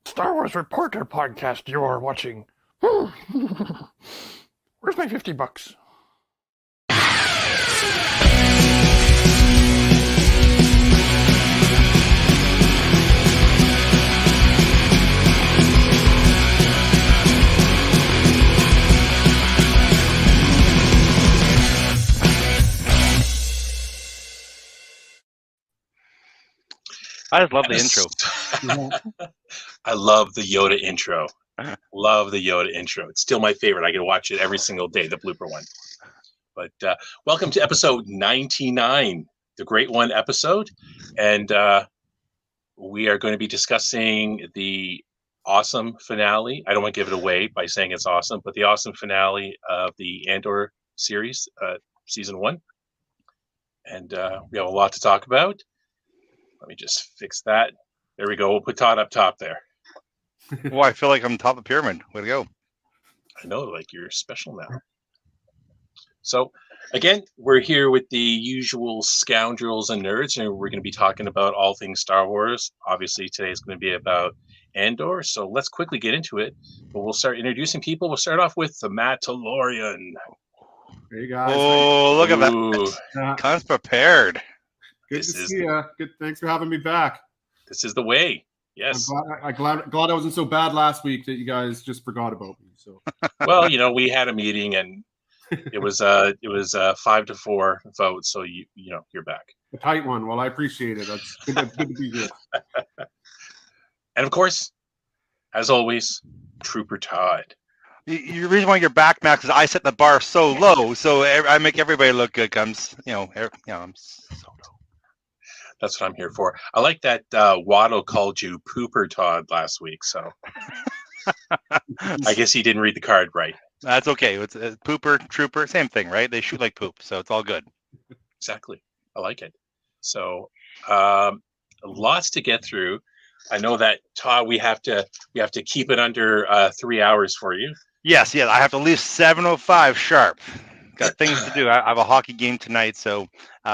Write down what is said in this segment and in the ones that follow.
Star Wars Reporter podcast you are watching. Where's my $50? I just love the intro. I love the Yoda intro. Love the Yoda intro. It's still my favorite. I can watch it every single day, the blooper one. But welcome to episode 99, the Great One episode. And we are going to be discussing the awesome finale. I don't want to give it away by saying it's awesome, but the awesome finale of the Andor series, season 1. And we have a lot to talk about. Let me just fix that. There we go. We'll put Todd up top there. Well, I feel like I'm top of the pyramid. Way to go. I know, like you're special now. So, again, we're here with the usual scoundrels and nerds, and we're going to be talking about all things Star Wars. Obviously, today is going to be about Andor, so let's quickly get into it. But we'll start introducing people. We'll start off with the Mandalorian. Hey, guys. Oh, look at Ooh, that. Comes prepared. Good to see you. Good. Thanks for having me back. This is the way. Yes. I'm glad I wasn't so bad last week that you guys just forgot about me. So. Well, we had a meeting and it was 5-4 vote, so you're back. A tight one. Well, I appreciate it. That's good to be here. And of course, as always, Trooper Todd. The reason why you're back, Max, is I set the bar so low, so I make everybody look good. I'm so low. That's what I'm here for. I like that Waddle called you Pooper Todd last week, so I guess he didn't read the card right. That's okay. It's Pooper, Trooper, same thing, right? They shoot like poop, so it's all good. Exactly. I like it. So lots to get through. I know that, Todd, we have to keep it under 3 hours for you. Yes. I have to leave 7:05 sharp. Got things to do. I have a hockey game tonight, so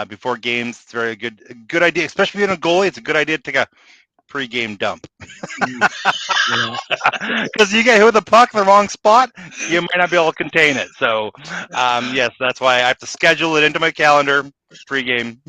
before games, it's very good idea, especially being a goalie. It's a good idea to take a pre-game dump because you get hit with a puck in the wrong spot, you might not be able to contain it. So, yes, that's why I have to schedule it into my calendar pre-game.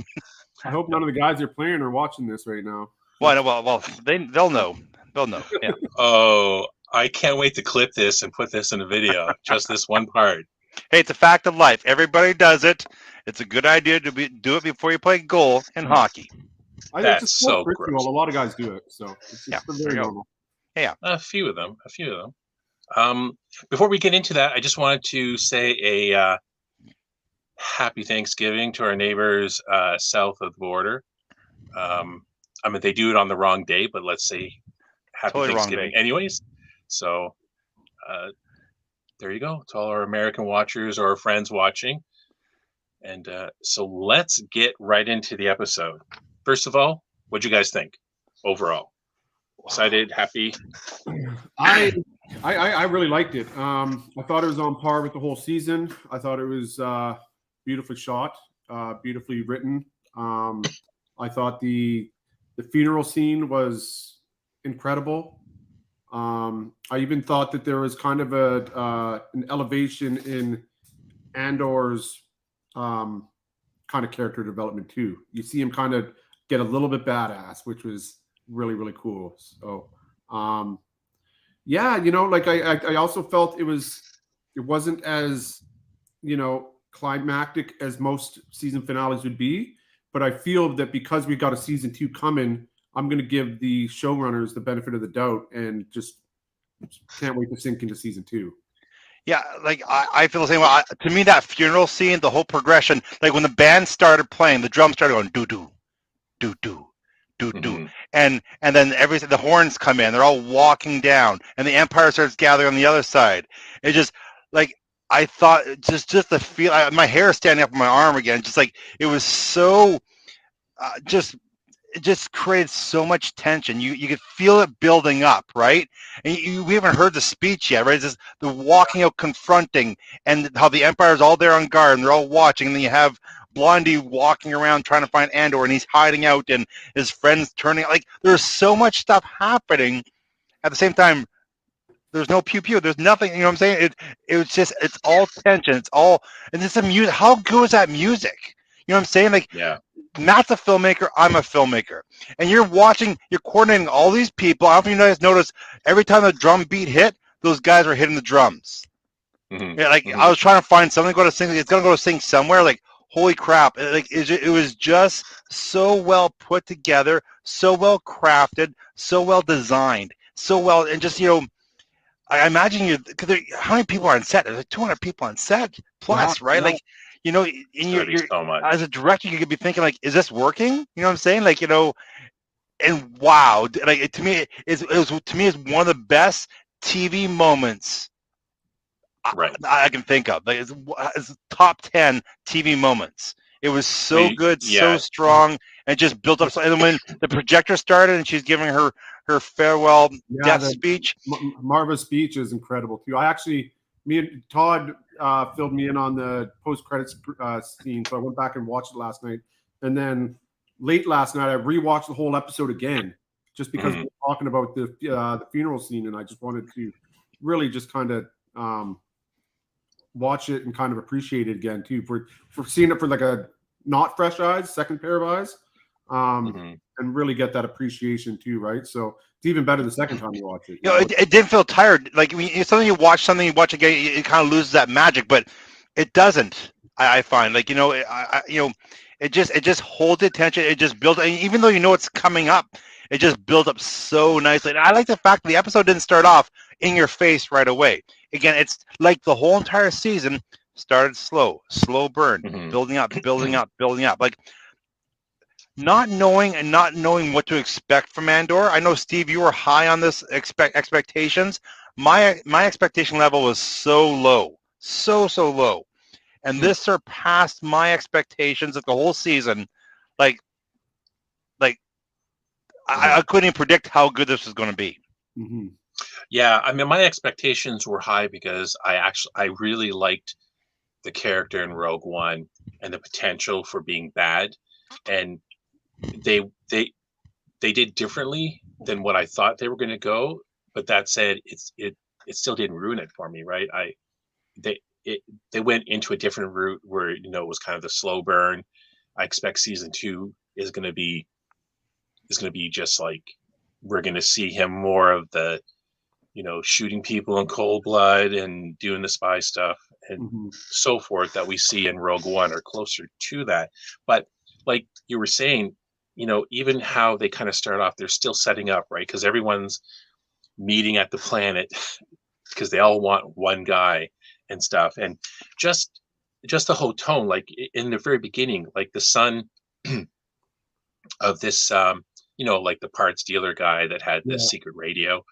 I hope none of the guys you're playing are watching this right now. Well, they'll know. They'll know. Yeah. Oh, I can't wait to clip this and put this in a video. Just this one part. Hey, it's a fact of life. Everybody does it. It's a good idea to do it before you play goal in hockey. That's so gross. A lot of guys do it, so it's very normal. Yeah, a few of them. Before we get into that, I just wanted to say a happy Thanksgiving to our neighbors south of the border. They do it on the wrong day, but let's say happy totally Thanksgiving anyways. So there you go. To all our American watchers or our friends watching. And so let's get right into the episode. First of all, what'd you guys think overall? Excited, happy? I really liked it. I thought it was on par with the whole season. I thought it was beautifully shot, beautifully written. I thought the funeral scene was incredible. I even thought that there was kind of an elevation in Andor's kind of character development too. You see him kind of get a little bit badass, which was really, really cool. So, I also felt it wasn't as, climactic as most season finales would be, but I feel that because we got a season 2 coming, I'm going to give the showrunners the benefit of the doubt and just can't wait to sink into season 2. Yeah, like I feel the same way. To me, that funeral scene, the whole progression, like when the band started playing, the drums started going doo doo, doo doo, doo doo, and then the horns come in. They're all walking down, and the Empire starts gathering on the other side. It just like I thought, just the feel. My hair is standing up on my arm again. Just like it was so, it just created so much tension. You could feel it building up, right? And we haven't heard the speech yet, right? It's just the walking out, confronting, and how the Empire's all there on guard, and they're all watching, and then you have Blondie walking around trying to find Andor, and he's hiding out, and his friends turning. Like, there's so much stuff happening, at the same time, there's no pew pew. There's nothing. You know what I'm saying? It was just it's all tension. It's all and it's the music. How good is that music? You know what I'm saying? Like Yeah. Matt's a filmmaker. I'm a filmmaker, and you're watching. You're coordinating all these people. I don't know if you guys noticed every time the drum beat hit, those guys were hitting the drums. Mm-hmm. Yeah, like Mm-hmm. I was trying to find something to go to sing. It's gonna go to sing somewhere. Like holy crap! It was just so well put together, so well crafted, so well designed, so well, and just I imagine because how many people are on set? There's like 200 people on set plus, right? Yeah. Like, and Gotta be so much. as a director, you could be thinking like, is this working? You know what I'm saying? Like, and wow, like to me, it was to me is one of the best TV moments Right. I can think of. Like it's top 10 TV moments. It was so good, so strong, and just built up. And then when the projector started and she's giving her farewell death speech, Marva's speech is incredible too. Me and Todd filled me in on the post credits scene, so I went back and watched it last night. And then late last night, I rewatched the whole episode again, just because we're talking about the funeral scene, and I just wanted to really just kind of watch it and kind of appreciate it again too, for seeing it for like a not fresh eyes, second pair of eyes, and really get that appreciation too, right? So it's even better the second time you watch it. It didn't feel tired. Like when something you watch again, it kind of loses that magic, but it doesn't. I find like it just holds attention. It just builds, even though it's coming up, it just builds up so nicely. And I like the fact that the episode didn't start off in your face right away. Again, it's like the whole entire season started slow burn, building up, building up, building up. Like not knowing what to expect from Andor. I know, Steve, you were high on this expectations. My expectation level was so low, so low, and this surpassed my expectations of the whole season. Like I couldn't even predict how good this was going to be. Mm-hmm. Yeah, I mean, my expectations were high because I really liked the character in Rogue One and the potential for being bad, and they did differently than what I thought they were going to go. But that said, it still didn't ruin it for me, right? They went into a different route where it was kind of the slow burn. I expect season 2 is going to be just like we're going to see him more of the shooting people in cold blood and doing the spy stuff and so forth that we see in Rogue One, or closer to that. But like you were saying, even how they kind of start off, they're still setting up, right? Because everyone's meeting at the planet because they all want one guy and stuff. And just the whole tone, like in the very beginning, like the son of this, like the parts dealer guy that had this secret radio,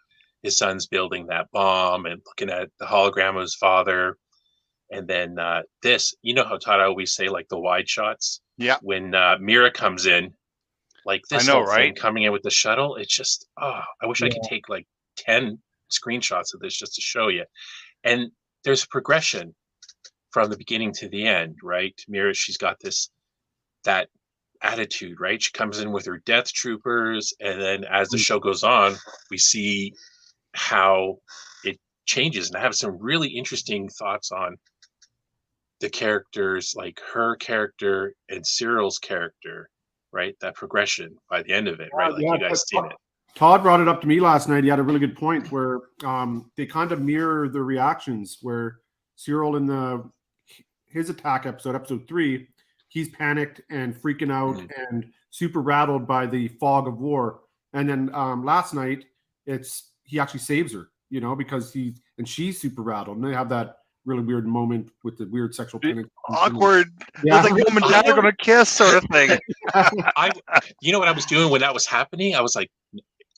his son's building that bomb and looking at the hologram of his father. And then this, how Todd always say, like the wide shots. Yeah. When Mira comes in, like this whole thing coming in with the shuttle, it's just, I wish I could take like 10 screenshots of this just to show you. And there's a progression from the beginning to the end, right? Mira, she's got that attitude, right? She comes in with her death troopers, and then as the show goes on, we see how it changes. And I have some really interesting thoughts on the characters, like her character and Cyril's character, right? That progression by the end of it, right? Like you guys seen it. Todd brought it up to me last night. He had a really good point where they kind of mirror the reactions where Cyril in his attack episode 3, he's panicked and freaking out and super rattled by the fog of war. And then last night, he actually saves her, because she's super rattled. And they have that really weird moment with the weird sexual tension. Awkward. Yeah. It's like mom and dad are going to kiss sort of thing. You know what I was doing when that was happening? I was like,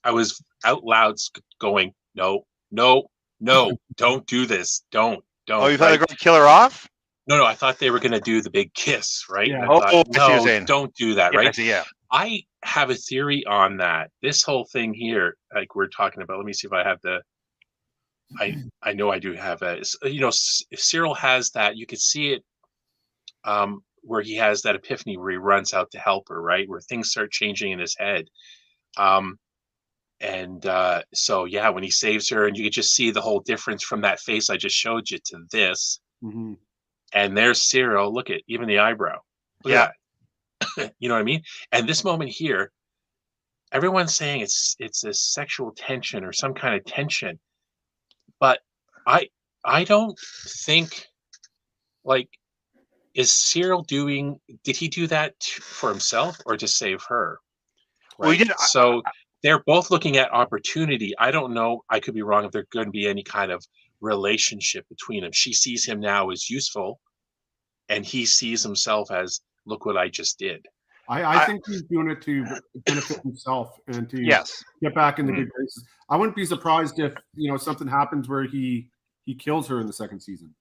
I was out loud going, no, don't do this. Don't. Oh, you thought they were going to kill her off? No, I thought they were going to do the big kiss, right? Yeah. I thought, no, don't do that, right? Yeah. I have a theory on that. This whole thing here, like we're talking about, let me see if I have I know I do have Cyril has that, you could see it where he has that epiphany where he runs out to help her, right? Where things start changing in his head. And so yeah, when he saves her, and you could just see the whole difference from that face I just showed you to this. Mm-hmm. And there's Cyril. Look at even the eyebrow. Look Yeah. at that. You know what I mean? And this moment here, everyone's saying it's a sexual tension or some kind of tension, but I don't think, like, is Cyril doing? Did he do that for himself or to save her? Well, he Right. did. So they're both looking at opportunity. I don't know. I could be wrong if there's going to be any kind of relationship between them. She sees him now as useful, and he sees himself as, look what I just did. I think he's doing it to benefit himself and to Yes. get back in the Mhm. good graces. I wouldn't be surprised if something happens where he kills her in the second season.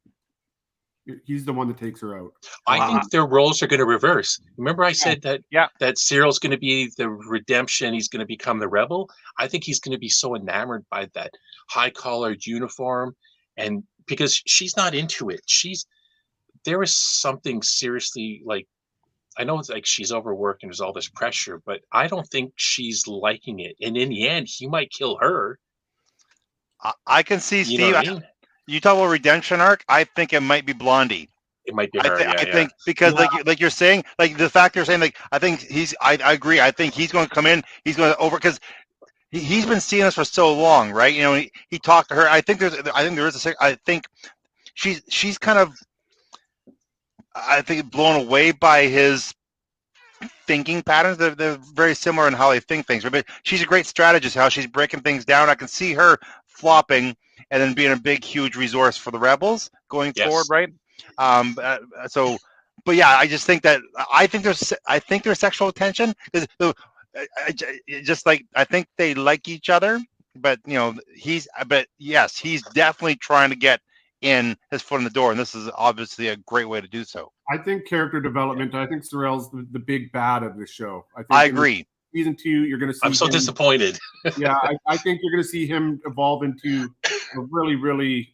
He's the one that takes her out. I think their roles are going to reverse. Remember, I said that Yeah. that Cyril's going to be the redemption. He's going to become the rebel. I think he's going to be so enamored by that high collared uniform, and because she's not into it. There is something seriously, like, I know it's like she's overworked and there's all this pressure, but I don't think she's liking it. And in the end, he might kill her. I can see, You know Steve. what I mean? You talk about redemption arc. I think it might be Blondie. It might be her. I think because like you're saying, like the fact you're saying, like I think I agree. I think he's going to come in. He's going to because he's been seeing us for so long, right? He talked to her. I think I think she's kind of, I think, blown away by his thinking patterns. They're very similar in how they think things. But she's a great strategist. How she's breaking things down. I can see her flopping and then being a big, huge resource for the rebels going forward, right? But yeah, I just think that I think there's sexual tension because just like I think they like each other, but he's definitely trying to get in his foot in the door, and this is obviously a great way to do so. I think character development. I think Cyril's the big bad of the show. I agree. Season 2, you're going to see. I'm so disappointed. Yeah, I think you're going to see him evolve into a really, really.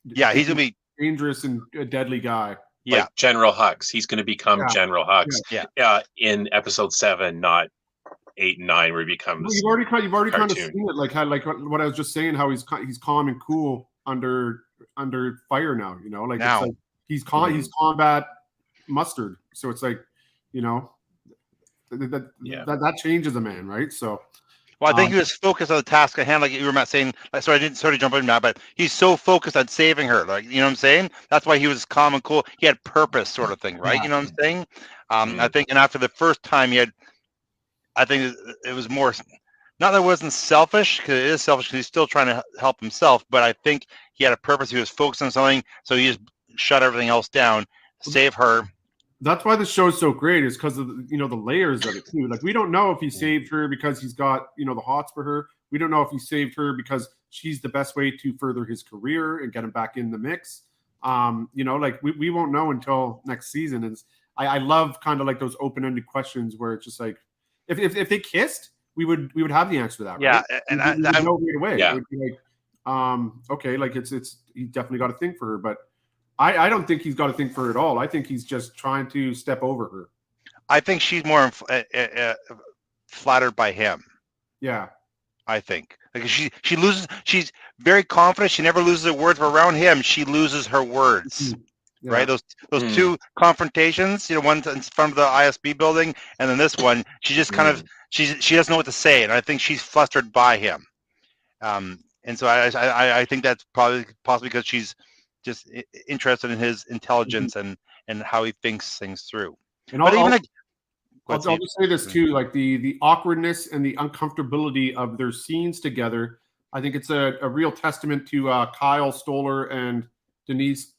Yeah, he's going to be dangerous and a deadly guy. Yeah, like General Hux. He's going to become General Hux. Yeah. In episode 7, not 8 and 9, where he becomes. Well, you've already kind of seen it, like what I was just saying, how he's calm and cool under fire now. Like now. It's like he's he's combat mustard. So it's like that changes a man, right? So. Well, I think he was focused on the task at hand, like you were saying. Sorry, I didn't sort of jump in now, but he's so focused on saving her, like what I'm saying. That's why he was calm and cool. He had purpose, sort of thing, right? Yeah. You know what I'm saying? I think, and after the first time, I think it was more. Not that it wasn't selfish, because it is selfish, because he's still trying to help himself. But I think he had a purpose. He was focused on something, so he just shut everything else down, save her. That's why the show's so great, is because of the layers of it too. Like, we don't know if he saved her because he's got the hots for her. We don't know if he saved her because she's the best way to further his career and get him back in the mix. Like we won't know until next season. And I love kind of like those open-ended questions where it's just like, if they kissed, we would have the answer to that. Right? Yeah, and I know right away. Yeah. It would be like, okay, like it's he definitely got a thing for her, but. I don't think he's got a thing for her at all. I think he's just trying to step over her. I think she's more flattered by him. Yeah. I think. Like she loses. She's very confident. She never loses her words, but around him, she loses her words. Yeah. Right? Those two confrontations. One in front of the ISB building, and then this one. She just kind of she doesn't know what to say, and I think she's flustered by him. And so I think that's possibly because she's just interested in his intelligence and how he thinks things through. And I'll just say this too, like the awkwardness and the uncomfortability of their scenes together. I think it's a real testament to Kyle Stoller and Denise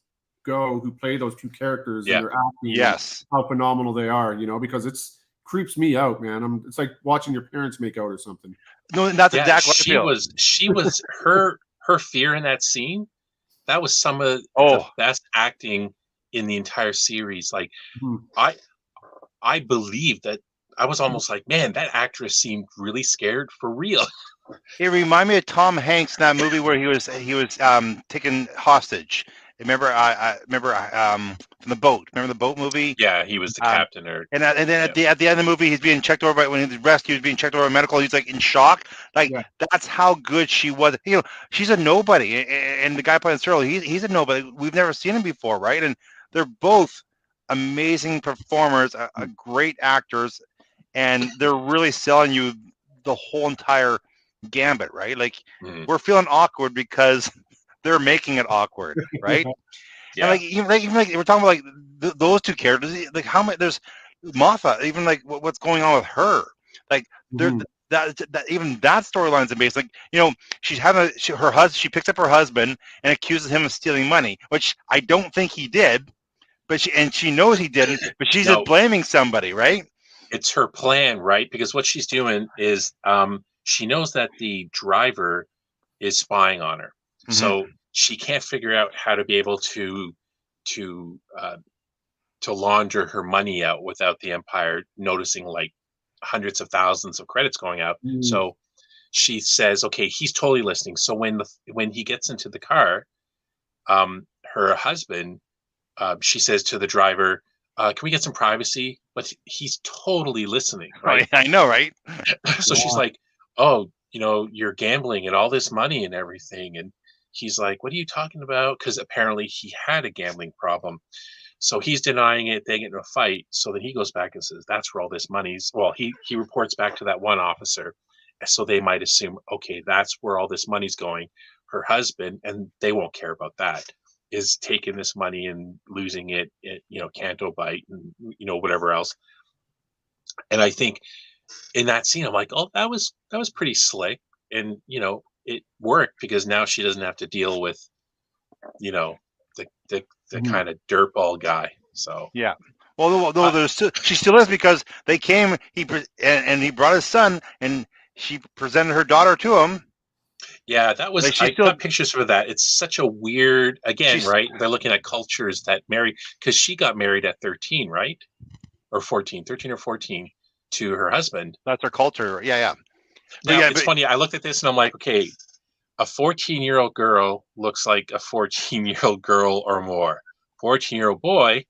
Go, who play those two characters. Yeah. And their acting, how phenomenal they are, because it's creeps me out, man. It's like watching your parents make out or something. No, that's exactly what I feel. She was her fear in that scene. That was some of the best acting in the entire series. Like, I believe that. I was almost like, man, that actress seemed really scared for real. It reminded me of Tom Hanks in that movie where he was taken hostage. I remember from the boat. Remember the boat movie? Yeah, he was the captain, or And then at the end of the movie, he's being checked over when he's rescued. He's being checked over by medical. He's like in shock. Like that's how good she was. She's a nobody, and the guy playing Cyril, he's a nobody. We've never seen him before, right? And they're both amazing performers, great actors, and they're really selling you the whole entire gambit, right? Like we're feeling awkward because they're making it awkward, right? Yeah. And even like we're talking about like those two characters, like how much there's Moffat, even like what's going on with her, like that even that storyline's amazing. Like she's having her husband, she picks up her husband and accuses him of stealing money, which I don't think he did, but she knows he didn't, but she's just blaming somebody, right? It's her plan, right? Because what she's doing is she knows that the driver is spying on her, so she can't figure out how to be able to launder her money out without the Empire noticing like hundreds of thousands of credits going out. So she says, okay, he's totally listening. So when he gets into the car, her husband, she says to the driver, can we get some privacy? But he's totally listening, right? I know, right? So she's like, oh, you're gambling and all this money and everything. And he's like, what are you talking about? Because apparently he had a gambling problem. So he's denying it. They get in a fight. So then he goes back and says, that's where all this money's. Well, he reports back to that one officer. So they might assume, okay, that's where all this money's going. Her husband, and they won't care about that, is taking this money and losing it at, Canto Bite and, whatever else. And I think in that scene, I'm like, oh, that was pretty slick. And, it worked because now she doesn't have to deal with, the kind of dirtball guy. So yeah. Well, no, she still is because they came. He brought his son, and she presented her daughter to him. Yeah, that was. I got pictures for that. It's such a weird. Again, right? They're looking at cultures that marry, because she got married at 13, right? Or 14, 13 or 14 to her husband. That's her culture. Yeah. Now, it's funny. I looked at this and I'm like, okay, a 14-year-old girl looks like a 14-year-old girl or more. 14-year-old boy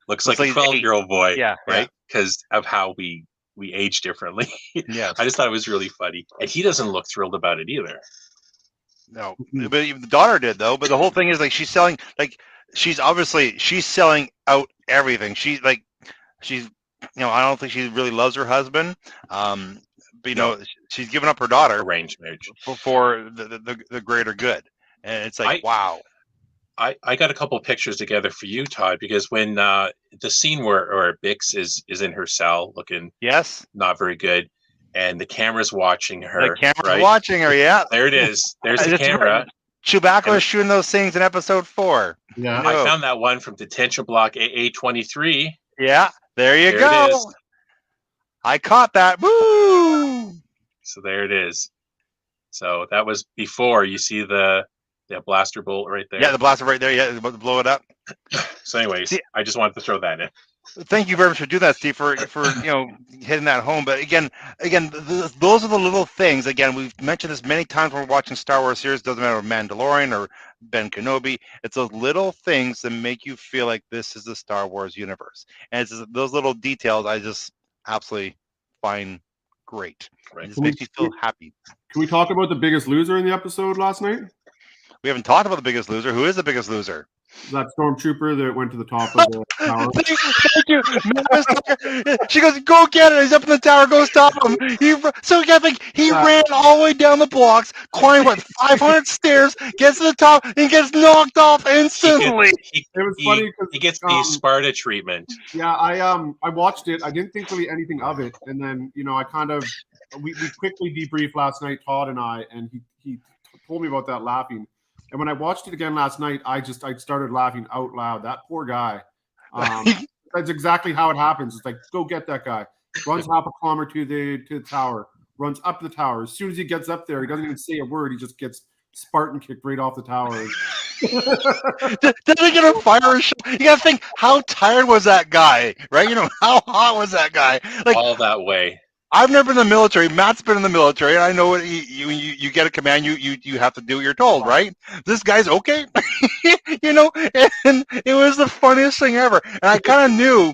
looks like a 12-year-old boy, right? Because of how we age differently. Yeah, I just thought it was really funny, and he doesn't look thrilled about it either. No, but the daughter did though. But the whole thing is like she's selling, like she's selling out everything. She's I don't think she really loves her husband. But she's given up her daughter, arranged marriage, for the greater good, and it's like wow. I got a couple of pictures together for you, Todd, because when the scene where Bix is in her cell looking not very good, and the camera's watching her. The camera's watching her, yeah. There it is. There's the camera. Right. Chewbacca was shooting those things in episode 4. Yeah. I found that one from Detention Block AA23. Yeah, there you go. It is. I caught that. Woo! So there it is. So that was before you see the blaster bolt right there. Yeah, the blaster right there. Yeah, about to blow it up. So, anyways, I just wanted to throw that in. Thank you very much for doing that, Steve, for hitting that home. But again, those are the little things. Again, we've mentioned this many times when we're watching Star Wars series. Doesn't matter Mandalorian or Ben Kenobi. It's those little things that make you feel like this is the Star Wars universe, and it's those little details I just absolutely find great. Right. It just makes me feel happy. Can we talk about the biggest loser in the episode last night? We haven't talked about the biggest loser. Who is the biggest loser? That stormtrooper that went to the top of the tower. Thank you. She goes, go get it. He's up in the tower. Go stop him. He ran all the way down the blocks, climbed 500 stairs, gets to the top, and gets knocked off instantly. It was funny because he gets the Sparta treatment. Yeah, I watched it. I didn't think really anything of it, and then I kind of we quickly debriefed last night, Todd and I, and he told me about that laughing. And when I watched it again last night, I started laughing out loud. That poor guy. That's exactly how it happens. It's like, go get that guy. Runs half a kilometer to the tower. Runs up the tower. As soon as he gets up there, he doesn't even say a word. He just gets Spartan kicked right off the tower. Doesn't get a fire shot. You gotta think, how tired was that guy, right? How hot was that guy? All that way. I've never been in the military. Matt's been in the military, and I know what you get a command. You have to do what you're told, right? This guy's okay, you know. And it was the funniest thing ever. And I kind of knew,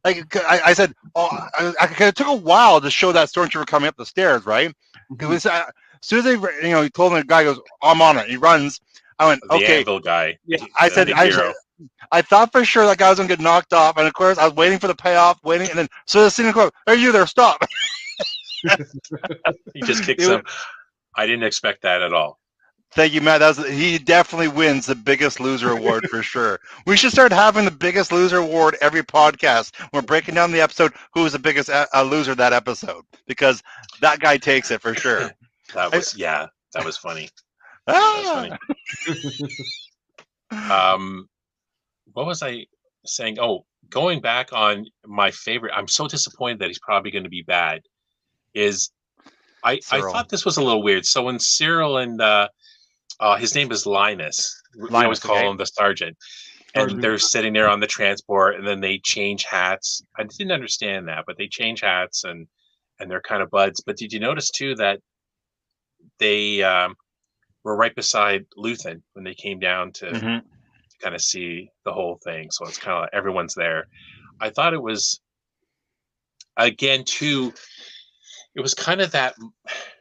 like I said, it took a while to show that stormtrooper coming up the stairs, right? It was as soon as he told him, the guy goes, "I'm on it." He runs. I went, The okay. anvil guy. Yeah, I thought for sure that guy was gonna get knocked off, and of course I was waiting for the payoff, and then so the scene goes, "Hey, you there? Stop!" He just kicks him. I didn't expect that at all. Thank you, Matt. He definitely wins the Biggest Loser award for sure. We should start having the Biggest Loser award every podcast. We're breaking down the episode. Who was the biggest loser that episode? Because that guy takes it for sure. That was funny. Ah! That was funny. What was I saying? Oh, going back on my favorite. I'm so disappointed that he's probably going to be bad. I thought this was a little weird. So when Cyril and his name is Linus. We always call him the sergeant. And they're sitting there on the transport, and then they change hats. I didn't understand that, but they change hats, and they're kind of buds. But did you notice too that they were right beside Luthen when they came down to kind of see the whole thing? So it's kind of like everyone's there. I thought it was, again, too, it was kind of that,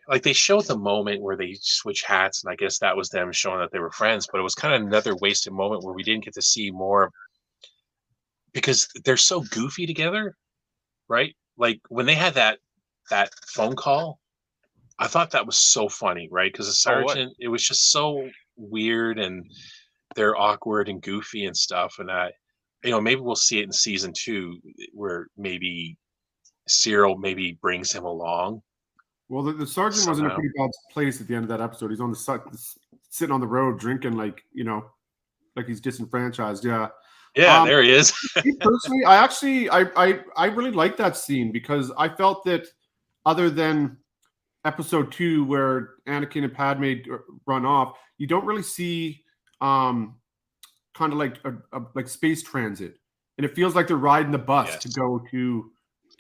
like they showed the moment where they switch hats, and I guess that was them showing that they were friends, but it was kind of another wasted moment where we didn't get to see more, because they're so goofy together, right? Like when they had that phone call, I thought that was so funny, right? Because the sergeant, it was just so weird, and they're awkward and goofy and stuff, and maybe we'll see it in season 2 where maybe Cyril maybe brings him along. Well, the sergeant was in a pretty bad place at the end of that episode. He's on sitting on the road drinking, like he's disenfranchised. Yeah. Yeah, there he is. Personally, I really like that scene, because I felt that other than episode 2 where Anakin and Padme run off, you don't really see kind of like like space transit, and it feels like they're riding the bus to go to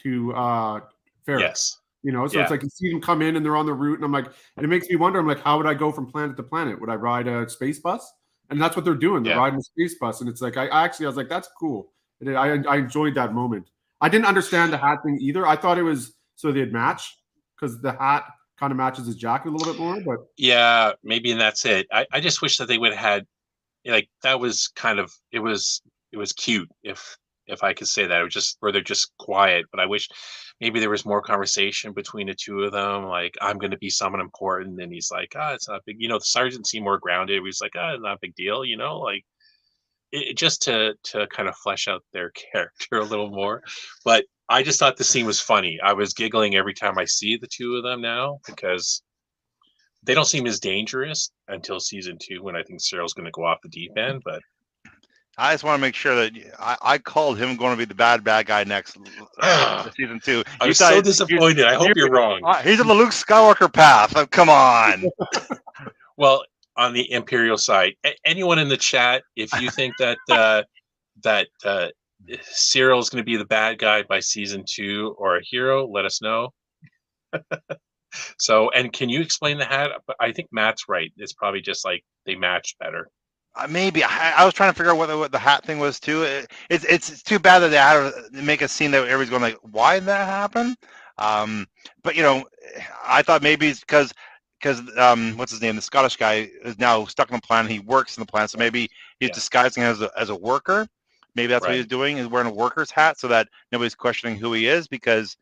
Ferrix. Yes. So it's like you see them come in and they're on the route, and I'm like, and it makes me wonder, I'm like, how would I go from planet to planet? Would I ride a space bus? And that's what they're doing. They're riding a space bus, and it's like I was like, that's cool. And I enjoyed that moment. I didn't understand the hat thing either. I thought it was so they'd match, because the hat kind of matches his jacket a little bit more. But yeah, maybe, and that's it. I just wish that they would have had, like, that was kind of, it was cute, if I could say that. It was just where they're just quiet, but I wish maybe there was more conversation between the two of them. Like, I'm going to be someone important, and he's like, it's not big. The sergeant seemed more grounded. He's like, it's not a big deal. Like just to kind of flesh out their character a little more. But I just thought the scene was funny. I was giggling every time I see the two of them now, because they don't seem as dangerous until season 2, when I think Cyril's going to go off the deep end. But I just want to make sure that I called him going to be the bad guy next season 2. I'm so disappointed. I hope you're wrong. He's on the Luke Skywalker path. Come on. Well, on the Imperial side, anyone in the chat, if you think that Cyril is going to be the bad guy by season 2 or a hero, let us know. So, and can you explain the hat? I think Matt's right. It's probably just like they matched better. Maybe I was trying to figure out what the hat thing was too. It's too bad that they had to make a scene that everybody's going like, why did that happen? But I thought maybe it's because what's his name? The Scottish guy is now stuck on the planet. He works in the planet, so maybe he's disguising as a worker. Maybe that's what he's doing. He's wearing a worker's hat so that nobody's questioning who he is, because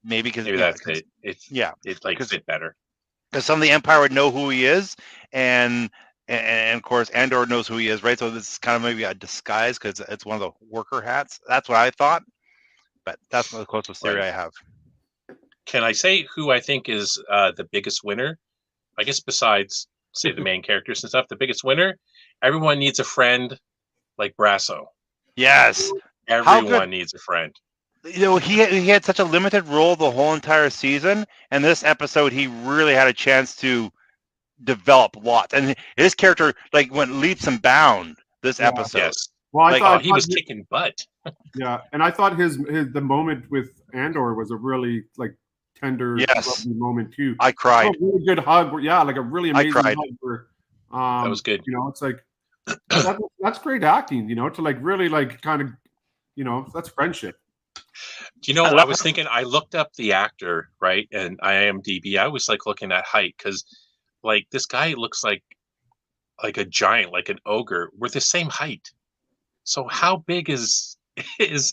maybe that's it. It like fit better, because some of the Empire would know who he is, and of course Andor knows who he is, right? So this is kind of maybe a disguise, because it's one of the worker hats. That's what I thought, but that's the closest theory I have. Can I say who I think is the biggest winner? I guess besides, say, the main characters and stuff, the biggest winner. Everyone needs a friend like Brasso. Yes, everyone needs a friend. He had such a limited role the whole entire season, and this episode he really had a chance to develop lots, and his character went leaps and bounds this episode. Well, I Like, thought, Oh, he was kicking butt. yeah, and I thought the moment with Andor was a really like tender, Yes. lovely moment too. I cried. A really good hug. Yeah, like a really amazing cried. hug. Where, That was good. You know, it's like that's great acting. You know, to like really like kind of, you know, that's friendship. Do you know, I I love was thinking, I looked up the actor, right? And IMDb, I was like looking at height because like this guy looks like a giant, like an ogre. We're the same height. So how big is is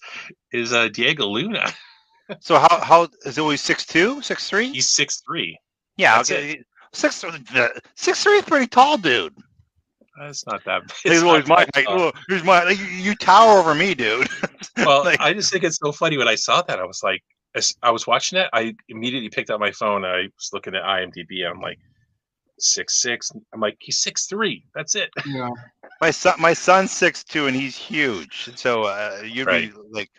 Diego Luna? So how is it always 6'2", 6'3"? He's 6'3". Yeah, That's okay. 6'3" is pretty tall, dude. That's not that. He's It's always not my that height. tall. Here's my. Like, you tower over me, dude. Well, Like, I just think it's so funny when I saw that. I was like, as I was watching it, I immediately picked up my phone. And I was looking at IMDb. I'm like, 6'6". I'm like, he's 6'3". That's it. Yeah, my son's 6'2" and he's huge. So you'd Right. be like,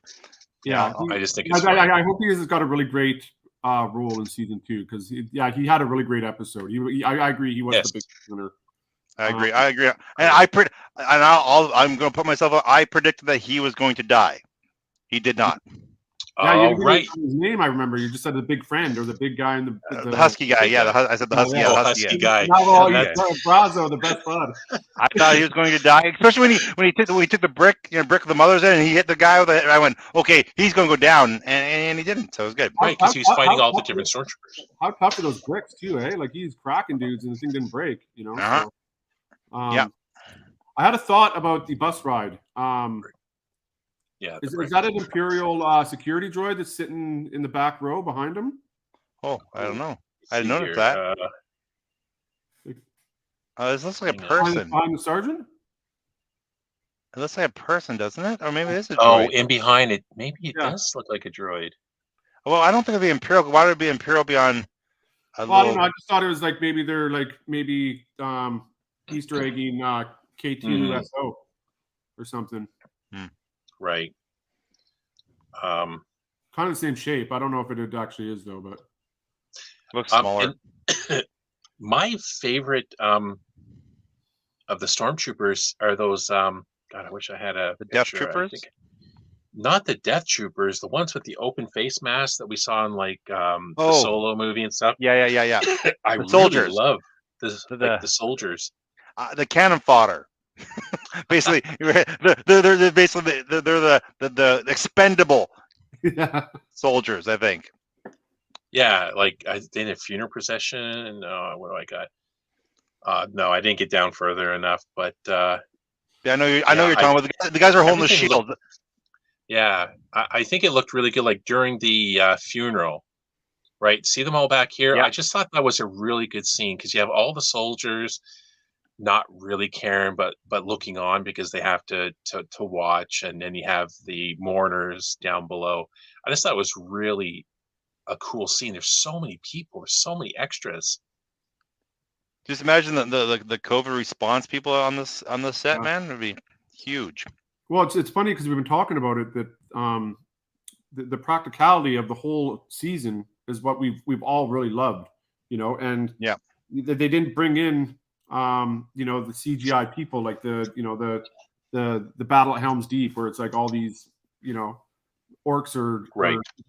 yeah. I just think it's funny. I hope he has got a really great role in season 2 because he had a really great episode. I agree. He was Yes. the big winner. I agree. And I'm going to put myself up. I predicted that he was going to die. He did not. Yeah, Oh, you didn't right. say his name. I remember you just said the big friend or the big guy in The husky guy. big Yeah, guy. I said the husky. yeah. Yeah, the Oh, husky husky guy. guy. Bravo, Yeah, Brazo, the best bud. I thought he was going to die, especially when he took the brick, brick of the mother's in, and he hit the guy with it. I went, okay, he's going to go down, and he didn't. So it was good. Right, because he was fighting all the different stormtroopers. How tough are those bricks too, eh? Like he's cracking dudes and the thing didn't break, you know. Uh-huh. So, Yeah. I had a thought about the bus ride. Yeah. Is that an Imperial security droid that's sitting in the back row behind him? Oh, I don't know. I didn't notice that. This looks like a person. Behind the sergeant? It looks like a person, doesn't it? Or maybe it is a Oh, droid. and behind it, maybe it does look like a droid. Well, I don't think it'd be Imperial. Why would it be Imperial beyond a Well, I don't little... know. I just thought it was like maybe they're like Easter egging K2SO or something. Right. Kind of the same shape. I don't know if it actually is though, but looks smaller. My favorite of the stormtroopers are those. God, I wish I had a The Death picture. Troopers? Not the Death Troopers, the ones with the open face masks that we saw in like the Oh. Solo movie and stuff. Yeah. I The really soldiers. love this, The- like the soldiers. The cannon fodder. Basically, they're basically the expendable yeah. soldiers, I think. Yeah, like in a funeral procession. What do I got? No, I didn't get down further enough, but Yeah, I know you're talking about the guys are holding the everything shield. yeah, I think it looked really good. Like during the funeral, right? See them all back here. Yeah. I just thought that was a really good scene because you have all the soldiers not really caring, but looking on because they have to watch, and then you have the mourners down below. I just thought it was really a cool scene. There's so many people. There's so many extras. Just imagine the COVID response people on this set, Yeah. man. It'd be huge. Well, it's funny because we've been talking about it that the practicality of the whole season is what we've all really loved, you know, and Yeah. they didn't bring in the CGI people like the battle at Helm's Deep where it's like all these orcs or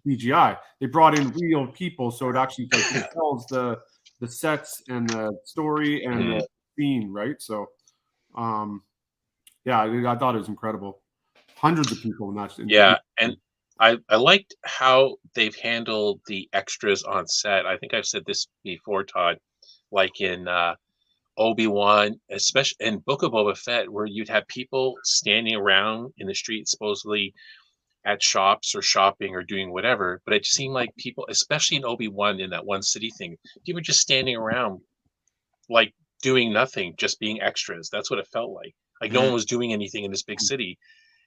CGI. They brought in real people, so it actually tells the sets and the story and the scene, right? So, yeah, I thought it was incredible. Hundreds of people in that. Yeah, and I liked how they've handled the extras on set. I think I've said this before, Todd. Like in Obi-Wan, especially in Book of Boba Fett, where you'd have people standing around in the street, supposedly at shops or shopping or doing whatever. But it just seemed like people, especially in Obi-Wan, in that one city thing, people were just standing around, like doing nothing, just being extras. That's what it felt like. Like no one was doing anything in this big city.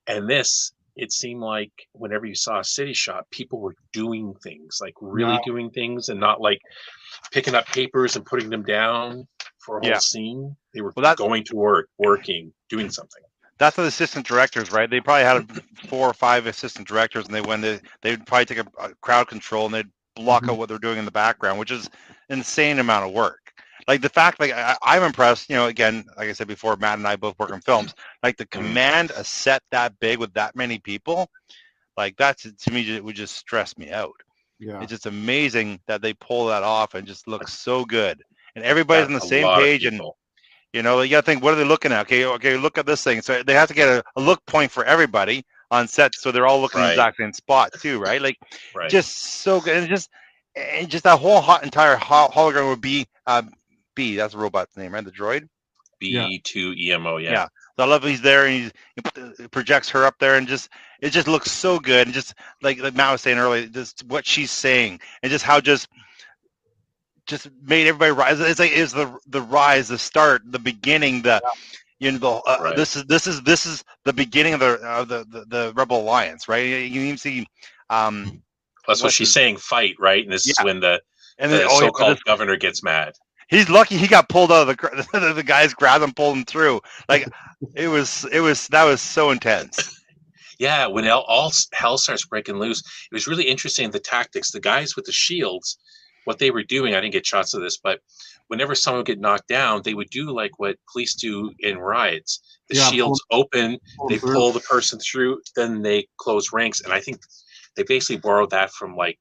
And this, it seemed like whenever you saw a city shop, people were doing things, like really doing things, and not like picking up papers and putting them down for a whole scene. They were going to work, working, doing something. That's the assistant directors, right? They probably had 4 or 5 assistant directors, and they'd probably take a crowd control and they'd block out what they're doing in the background, which is an insane amount of work. like the fact, like I'm impressed. You know, again, like I said before, Matt and I both work in films. Like to command a set that big with that many people, like that's to me it would just stress me out. Yeah. It's just amazing that they pull that off and just looks so good, and everybody's on the That's a same lot of page. And people. you know, you got to think, what are they looking at? Okay, look at this thing. So they have to get a look point for everybody on set, so they're all looking in the Right. exact same spot too, right? Like, Right. just so good, and just that whole entire hologram would be B. That's the robot's name, right? The droid. B2EMO, yeah. Yeah. So I love he's there and he projects her up there and it just looks so good, and just like Matt was saying earlier, just what she's saying and just how just made everybody rise. It's like is the rise, the start, the beginning, the you know Right. this is the beginning of the Rebel Alliance, right? You can even see That's what she's saying, fight, right? And this is when the so-called governor gets mad. He's lucky he got pulled out of the guys grabbed him, pulled him through. Like that was so intense. Yeah, when all hell starts breaking loose, it was really interesting, the tactics. The guys with the shields, what they were doing, I didn't get shots of this, but whenever someone would get knocked down, they would do like what police do in riots. The shields open, they pull the person through, then they close ranks. And I think they basically borrowed that from like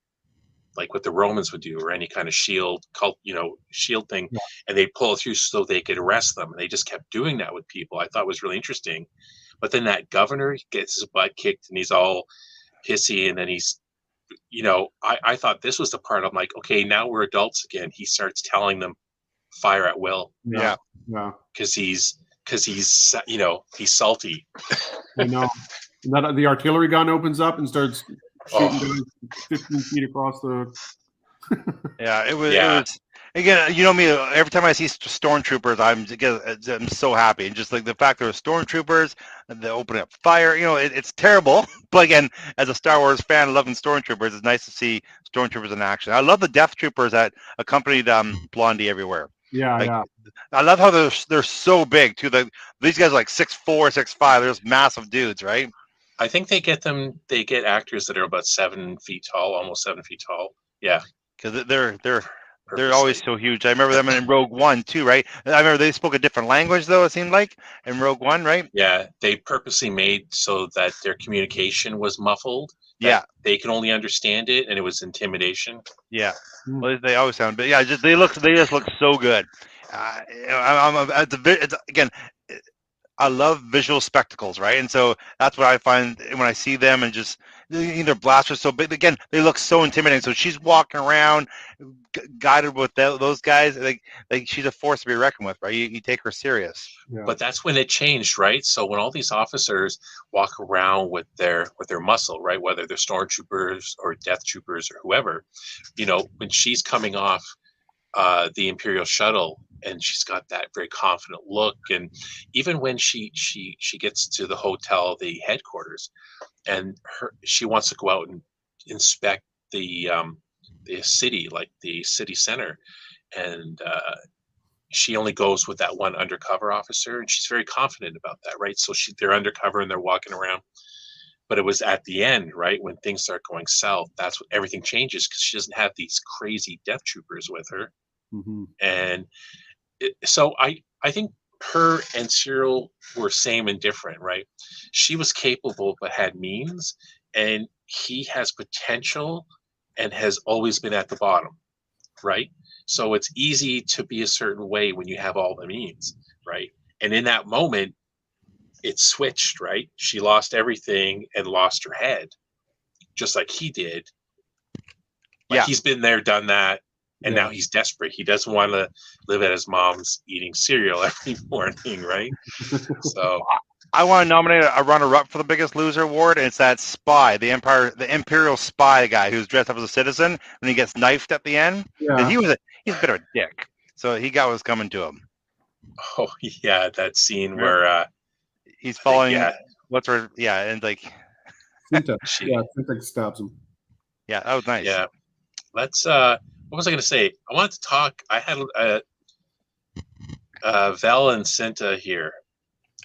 what the Romans would do, or any kind of shield thing, and they pull it through so they could arrest them. And they just kept doing that with people. I thought it was really interesting. But then that governor gets his butt kicked and he's all pissy, and then he's, I thought this was the part I'm like, okay, now we're adults again. He starts telling them fire at will. Yeah. Because he's he's salty. I know. That the artillery gun opens up and starts shooting guys 15 feet across the. Yeah, it was. Again, you know me. Every time I see stormtroopers, I'm so happy, and just like the fact there were stormtroopers, they opening up fire. You know, it's terrible, but again, as a Star Wars fan, loving stormtroopers, it's nice to see stormtroopers in action. I love the Death Troopers that accompanied Blondie everywhere. Yeah. I love how they're so big too. These guys are like 6'4", 6'5". They're just massive dudes, right? I think they get actors that are about 7 feet tall, almost 7 feet tall. Yeah, because they're always so huge. I remember them in Rogue One too, right? I remember they spoke a different language though. It seemed like in Rogue One, right? Yeah, they purposely made so that their communication was muffled. Yeah, they can only understand it, and it was intimidation. Yeah, well, they always sound, but yeah, they just look so good. Again, I love visual spectacles, right? And so that's what I find when I see them, and just either blasters so big. Again, they look so intimidating. So she's walking around, guided with those guys. Like she's a force to be reckoned with, right? You take her serious. Yeah. But that's when it changed, right? So when all these officers walk around with their muscle, right, whether they're stormtroopers or death troopers or whoever, when she's coming off the Imperial shuttle and she's got that very confident look, and even when she gets to the hotel, the headquarters, and she wants to go out and inspect the city, like the city center, and she only goes with that one undercover officer, and she's very confident about that, right? So they're undercover and they're walking around. But it was at the end, right, when things start going south, that's when everything changes, because she doesn't have these crazy death troopers with her. Mm-hmm. And so I think her and Cyril were same and different, right? She was capable but had means, and he has potential and has always been at the bottom, right? So it's easy to be a certain way when you have all the means, right? And in that moment, it switched, right? She lost everything and lost her head, just like he did. But he's been there, done that, and now he's desperate. He doesn't want to live at his mom's eating cereal every morning, right? So I want to nominate a runner-up for the Biggest Loser award, and it's that spy, the Imperial spy guy who's dressed up as a citizen when he gets knifed at the end. Yeah. He's a bit of a dick, so he got what was coming to him. Oh yeah, that scene where he's following and like Cinta. Cinta stabs him. Yeah, that was nice. Yeah, let's. What was I going to say? I wanted to talk. I had Vel and Cinta here.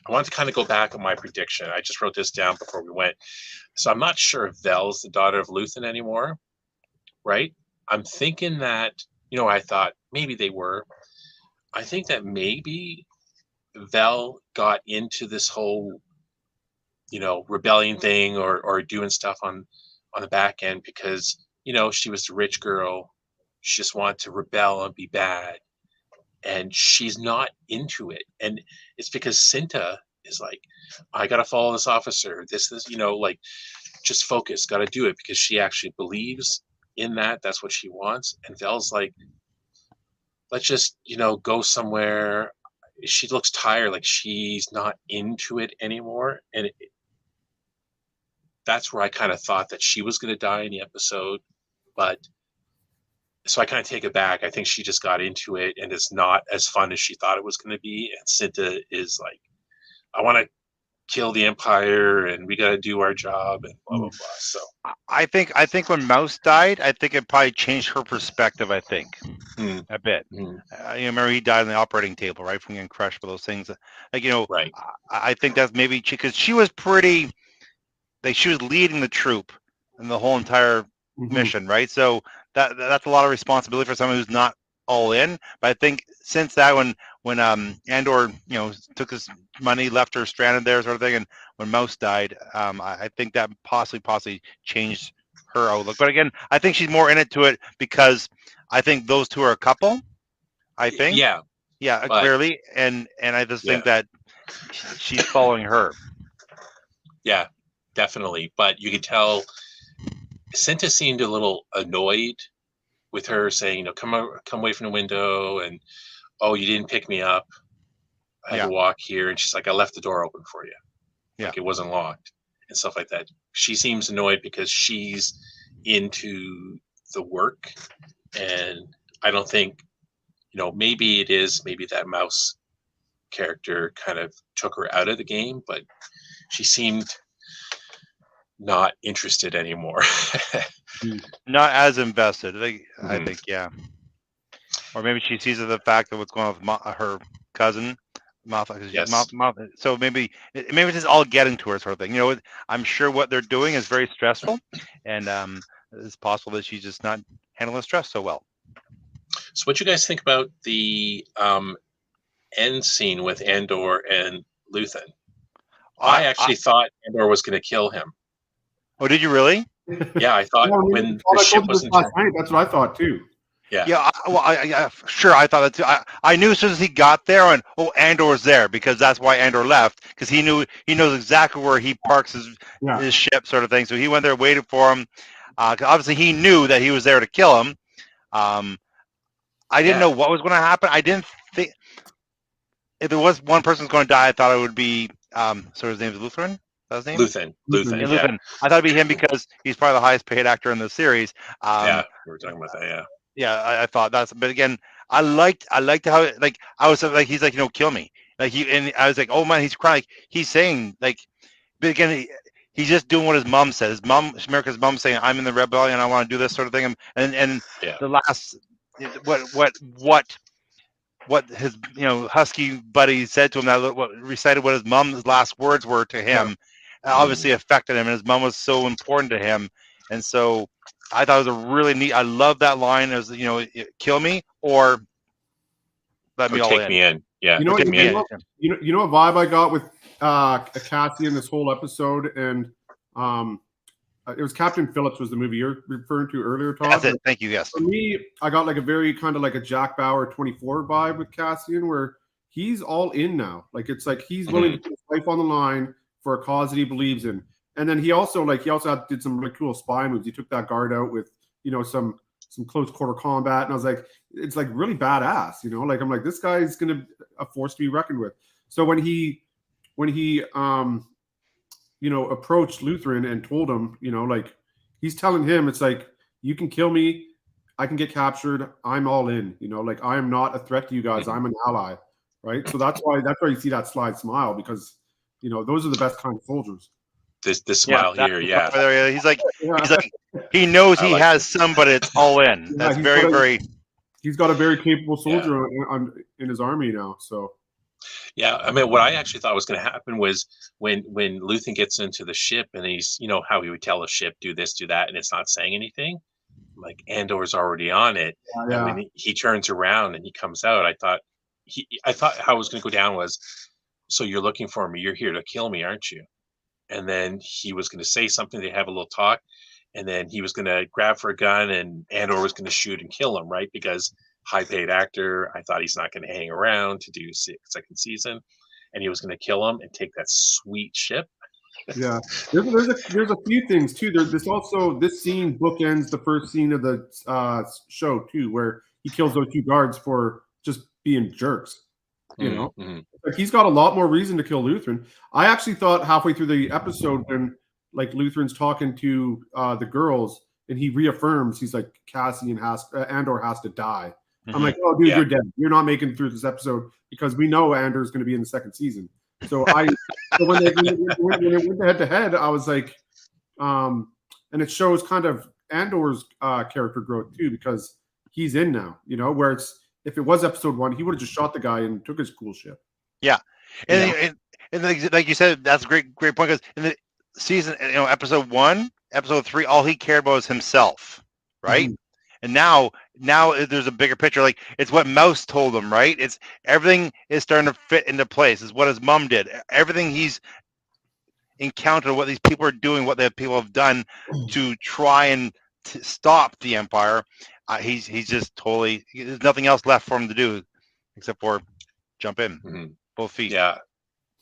I wanted to kind of go back on my prediction. I just wrote this down before we went. So I'm not sure if Vel's the daughter of Luthen anymore, right? I'm thinking that, I thought maybe they were. I think that maybe Vel got into this whole, rebellion thing or doing stuff on the back end because, she was the rich girl. She just wanted to rebel and be bad. And she's not into it. And it's because Cinta is like, I got to follow this officer. This, like, just focus, got to do it because she actually believes in that. That's what she wants. And Vel's like, let's just, go somewhere. She looks tired, like she's not into it anymore. And that's where I kind of thought that she was going to die in the episode. But so I kind of take it back. I think she just got into it and it's not as fun as she thought it was going to be. And Cinta is like, I want to kill the Empire and we got to do our job and blah, blah, blah. So I think when Mouse died, I think it probably changed her perspective. I think a bit. Remember he died on the operating table, right, from getting crushed by those things. Like right. I think that's maybe because she was pretty, like she was leading the troop and the whole entire mission, right? So that's a lot of responsibility for someone who's not all in. But I think since that when Andor took his money, left her stranded there, sort of thing, and when Mouse died, I think that possibly changed her outlook. But again, I think she's more in it to it because I think those two are a couple. I think, yeah, clearly, and I just think that she's following her. Yeah, definitely. But you could tell Cinta seemed a little annoyed with her saying, come away from the window, and you didn't pick me up. I had to walk here, and she's like, I left the door open for you. Like it wasn't locked and stuff like that. She seems annoyed because she's into the work, and I don't think, maybe that Mouse character kind of took her out of the game, but she seemed not interested anymore. Not as invested, I think, or maybe she sees the fact of what's going on with her cousin, Martha. So maybe it's just all getting to her, sort of thing. I'm sure what they're doing is very stressful, and it's possible that she's just not handling the stress so well. So, what you guys think about the end scene with Andor and Luthen? I actually thought Andor was going to kill him. Oh, did you really? Yeah, I thought when the ship wasn't. That's what I thought too. Yeah. Sure. I thought that too. I knew as soon as he got there, and Andor's there because that's why Andor left, because he knows exactly where he parks his ship, sort of thing. So he went there, waited for him. 'Cause obviously, he knew that he was there to kill him. I didn't know what was going to happen. I didn't think if there was one person who's going to die, I thought it would be so his name is Lutheran. That's his name? Luthen. Luthen. I thought it'd be him because he's probably the highest paid actor in the series. We were talking about that. Yeah. Yeah, I thought that's. But again, I liked how I was like he's like kill me and I was like, oh man, he's crying. Like, he's saying but again he's just doing what his mom says. America's mom saying I'm in the rebellion, I want to do this sort of thing. And the last what his husky buddy said to him, that recited what his mom's last words were to him, obviously affected him, and his mom was so important to him, and so I thought it was a really neat. I love that line. It was kill me or let me all take me in. Yeah, you know what vibe I got with Cassian this whole episode, and it was Captain Phillips was the movie you're referring to earlier, Todd. That's it. Thank you. Yes. For me, I got like a very kind of like a Jack Bauer 24 vibe with Cassian, where he's all in now. Like it's like he's willing to put his life on the line for a cause that he believes in. And then he also did some really cool spy moves. He took that guard out with some close quarter combat, and I was like, it's like really badass. Like I'm like, this guy is gonna a force to be reckoned with. So when he approached Lutheran and told him, like he's telling him, it's like, you can kill me, I can get captured, I'm all in, like I am not a threat to you guys, I'm an ally, right? So that's why you see that slide smile, because those are the best kind of soldiers. This smile here, he's like he knows he has some, but it's all in. That's very. He's got a very capable soldier in his army now. So. Yeah, I mean, what I actually thought was going to happen was when Luthen gets into the ship and he's, how he would tell the ship, do this, do that, and it's not saying anything. Like Andor's already on it. Yeah. And when he turns around and he comes out, I thought, I thought how it was going to go down was, so you're looking for me. You're here to kill me, aren't you? And then he was going to say something. They have a little talk, and then he was going to grab for a gun, and Andor was going to shoot and kill him, right? Because high-paid actor. I thought he's not going to hang around to do second season, and he was going to kill him and take that sweet ship. Yeah, there's a few things too. There's also this scene bookends the first scene of the show too, where he kills those two guards for just being jerks. You know, like he's got a lot more reason to kill Lutheran. I actually thought halfway through the episode when like Lutheran's talking to the girls and he reaffirms, he's like Andor has to die. I'm like, oh dude, you're dead. You're not making it through this episode because we know Andor's going to be in the second season. So when it went head to head, I was like, and it shows kind of Andor's character growth too, because he's in now, you know, where if it was episode 1, he would have just shot the guy and took his cool shit. Yeah. And like you said, that's a great point, because in the season, you know, episode 1, episode 3, all he cared about was himself, right? And now there's a bigger picture. Like, it's what Mouse told him, right? It's everything is starting to fit into place. It's what his mom did. Everything he's encountered, what these people are doing, what the people have done to try and stop the Empire. He's just totally. There's nothing else left for him to do except for jump in, both feet. Yeah,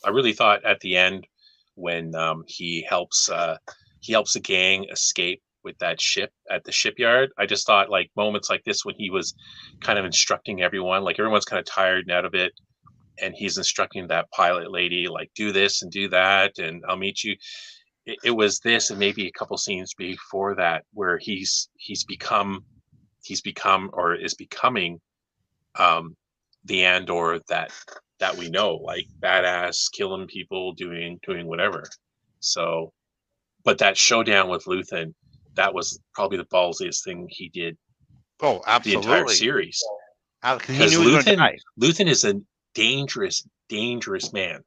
I really thought at the end when he helps the gang escape with that ship at the shipyard. I just thought like moments like this when he was kind of instructing everyone, like everyone's kind of tired and out of it, and he's instructing that pilot lady like do this and do that, and I'll meet you. It was this and maybe a couple scenes before that where he's become or is becoming the Andor that we know, like badass, killing people, doing whatever. So, but that showdown with Luthen, that was probably the ballsiest thing he did. Oh, absolutely. The entire series. Because Luthen is a dangerous man.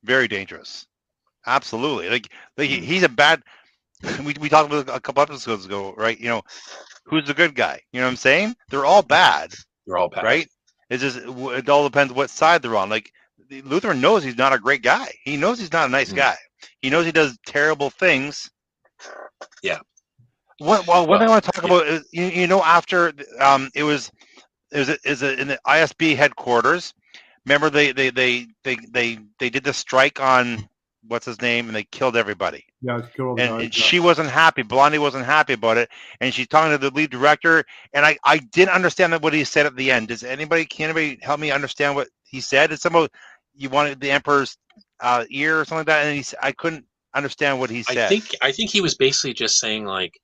Very dangerous. Absolutely. Like he's a bad. We talked about a couple episodes ago, right? You know, who's the good guy? You know what I'm saying? They're all bad. They're all bad, right? It's just it all depends what side they're on. Like Lutheran knows he's not a great guy. He knows he's not a nice guy. He knows he does terrible things. Yeah. One thing I want to talk about is you know, after it was in the ISB headquarters. Remember they did the strike on what's his name, and they killed everybody. Yeah, and she wasn't happy. Blondie wasn't happy about it, and she's talking to the lead director. And I didn't understand what he said at the end. Can anybody help me understand what he said? It's somehow you wanted the Emperor's ear or something like that, and I couldn't understand what he said. I think he was basically just saying like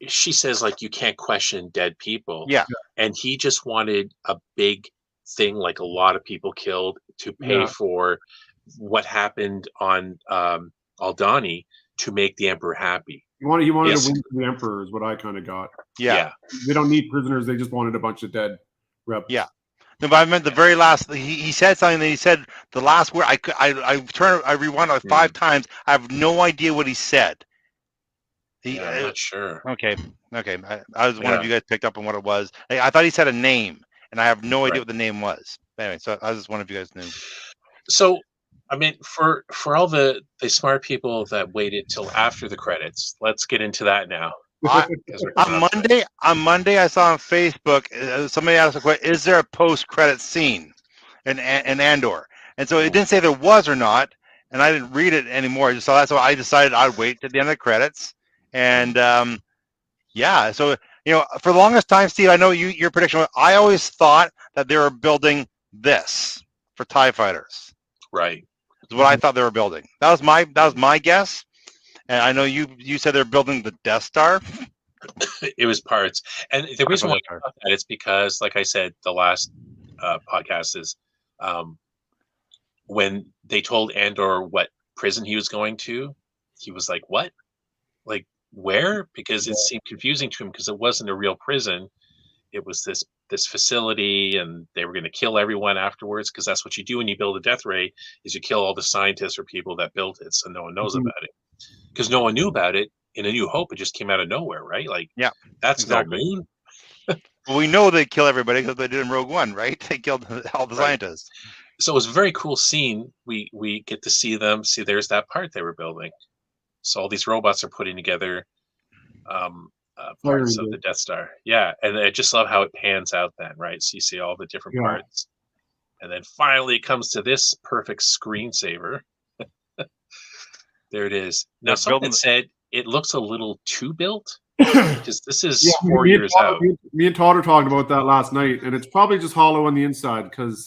she says like you can't question dead people. Yeah. And he just wanted a big thing, like a lot of people killed, to pay for what happened on Aldhani, to make the Emperor happy. He wanted to win for the Emperor is what I kind of got. Yeah. They don't need prisoners. They just wanted a bunch of dead rebels. Yeah. No, but I meant the very last. He said something that he said the last word. I rewound it 5 times. I have no idea what he said. I'm not sure. Okay. I was one of you guys picked up on what it was. I thought he said a name, and I have no idea what the name was. Anyway, so I was just one of you guys knew. So, I mean, for all the smart people that waited till after the credits, let's get into that now. On Monday, I saw on Facebook somebody asked a question: is there a post-credit scene in Andor? And so it didn't say there was or not, and I didn't read it anymore. I just saw that, so I decided I'd wait to the end of the credits. And so you know, for the longest time, Steve, I know your prediction. I always thought that they were building this for TIE fighters. Right. Is what I thought they were building. That was my guess. And I know you said they're building the Death Star. It was parts. And the reason why I thought that is because, like I said, the last podcast is when they told Andor what prison he was going to, he was like, what? Like, where? Because it seemed confusing to him because it wasn't a real prison. It was this facility, and they were going to kill everyone afterwards, because that's what you do when you build a death ray, is you kill all the scientists or people that built it, so no one knows about it. Because no one knew about it in A New Hope. It just came out of nowhere, right? Like, that's exactly. No moon. Well, we know they kill everybody because they did in Rogue One, right? They killed all the Right. scientists. So it was a very cool scene. We get to see them. See, there's that part they were building. So all these robots are putting together parts of the Death Star. Yeah, and I just love how it pans out then, right? So you see all the different parts. And then finally it comes to this perfect screensaver. There it is. Now, someone said it looks a little too built because this is 4 years out. Me and Todd were talking about that last night, and it's probably just hollow on the inside because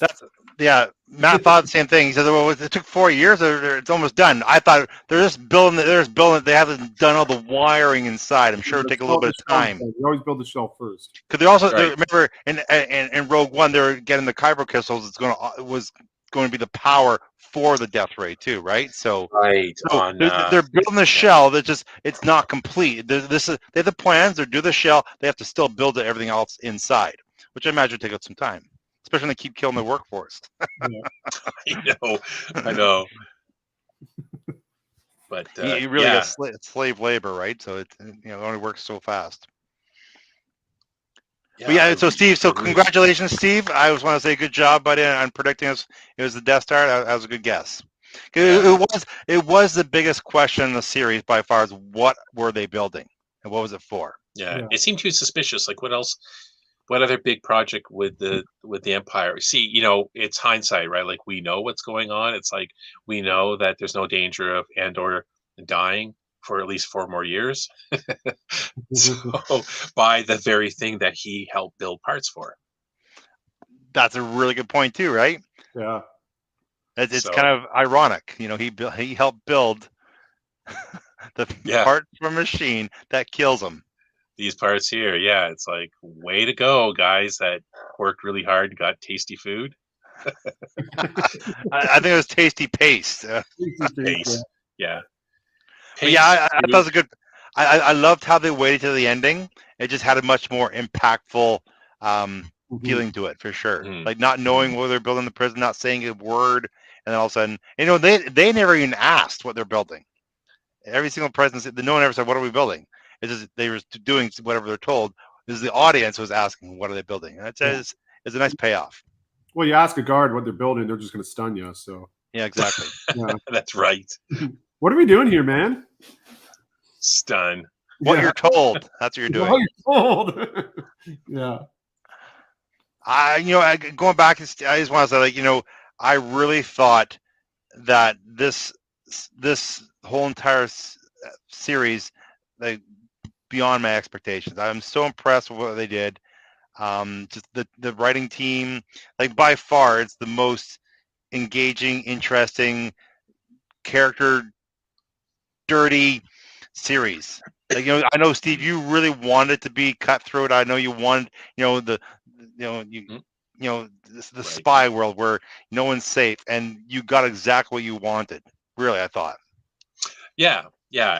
Matt thought the same thing. He said, "Well, it took 4 years. It's almost done." I thought they're just building. They haven't done all the wiring inside. I'm sure it'll take a little bit of time. You always build the shell first. Because they also remember in Rogue One they were getting the kyber crystals. It was going to be the power for the death ray too, right? So they're building the shell. It's not complete. They have the plans. They do the shell. They have to still build everything else inside, which I imagine will take some time, especially when they keep killing the workforce. I know. But you really got slave labor, right? So it only works so fast. So Steve, congratulations, Steve. I just want to say good job, buddy, on predicting us. It was the Death Star. That was a good guess. It was the biggest question in the series by far. Is what were they building and what was it for? Yeah, it seemed too suspicious. Like what else? What other big project with the Empire? See, it's hindsight, right? Like we know what's going on. It's like we know that there's no danger of Andor dying for at least 4 more years. So by the very thing that he helped build parts for. That's a really good point too, right? Yeah. It's kind of ironic. He helped build the part from a machine that kills him. These parts here, it's like, way to go, guys that worked really hard and got tasty food. I think it was tasty paste. Paste. Yeah. I thought it was a good. I loved how they waited till the ending. It just had a much more impactful feeling to it, for sure. Like not knowing where they're building the prison, not saying a word, and then all of a sudden, they never even asked what they're building. Every single presidency, no one ever said, "What are we building?" It's just they were doing whatever they're told. Because the audience was asking, "What are they building?" And that is a nice payoff. Well, you ask a guard what they're building, they're just going to stun you. So yeah, exactly. That's right. What are we doing here, man? Stun. What you're told. That's what you're doing. What you're told. Going back, I just want to say, I really thought that this whole entire series, like, beyond my expectations. I'm so impressed with what they did. Just the writing team, like by far, it's the most engaging, interesting, character dirty series. Like, I know, Steve, you really wanted it to be cutthroat. I know you wanted, the spy world where no one's safe, and you got exactly what you wanted. Really, I thought. Yeah,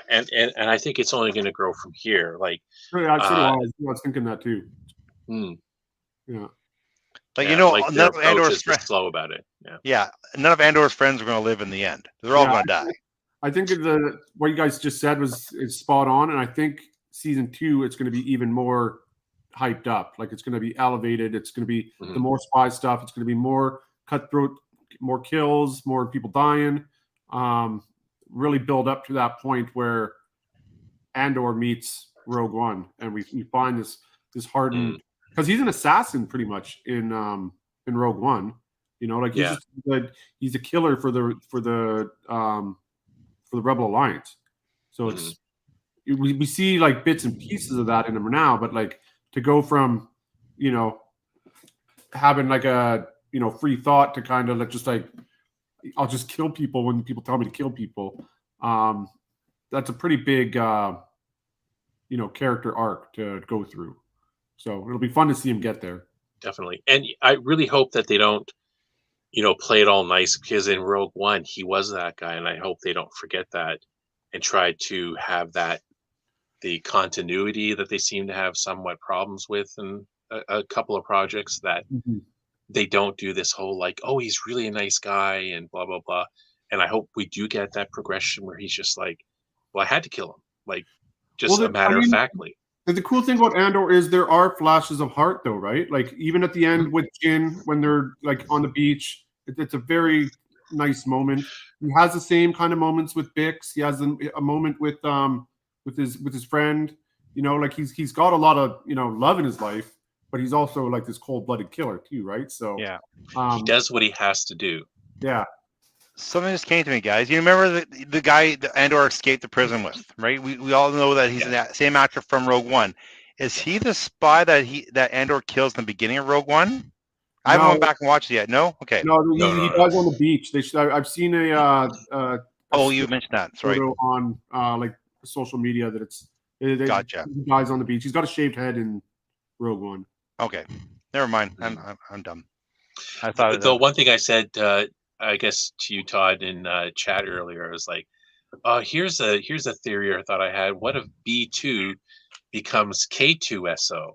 and I think it's only going to grow from here. Like, I was thinking that too. Yeah. Like, none of Andor's friends slow about it. None of Andor's friends are going to live in the end. They're all going to die. I think what you guys just said is spot on, and I think season 2 it's going to be even more hyped up. Like, it's going to be elevated. It's going to be the more spy stuff. It's going to be more cutthroat, more kills, more people dying. Really build up to that point where Andor meets Rogue One, and we find this hardened, because he's an assassin pretty much in Rogue One. He's a killer for the Rebel Alliance. So it's we see like bits and pieces of that in him now, but like to go from having like a free thought to kind of just like, I'll just kill people when people tell me to kill people. That's a pretty big character arc to go through. So it'll be fun to see him get there. Definitely. And I really hope that they don't play it all nice, because in Rogue One he was that guy, and I hope they don't forget that and try to have the continuity that they seem to have somewhat problems with in a couple of projects, that they don't do this whole like, oh, he's really a nice guy and blah blah blah. And I hope we do get that progression where he's just like, well, I had to kill him, like, just a matter of factly. the cool thing about Andor is there are flashes of heart, though, right? Like even at the end with Jin when they're like on the beach, it's a very nice moment. He has the same kind of moments with Bix. He has a moment with his friend. You know, like he's got a lot of love in his life, but he's also like this cold-blooded killer too, right? So Yeah. He does what he has to do. yeah. Something just came to me, guys. You remember the guy that Andor escaped the prison with, right? We all know that he's the same actor from Rogue One. Is he the spy that Andor kills in the beginning of Rogue One? I haven't went back and watched it yet. No? Okay. No, he dies on the beach. I've seen a you mentioned that. Sorry. photo on like social media that Gotcha. He dies on the beach. He's got a shaved head in Rogue One. Okay. Never mind. I'm dumb. I thought the one thing I said, I guess to you, Todd, in chat earlier, I was like, here's a theory I thought I had. What if B2 becomes K2SO?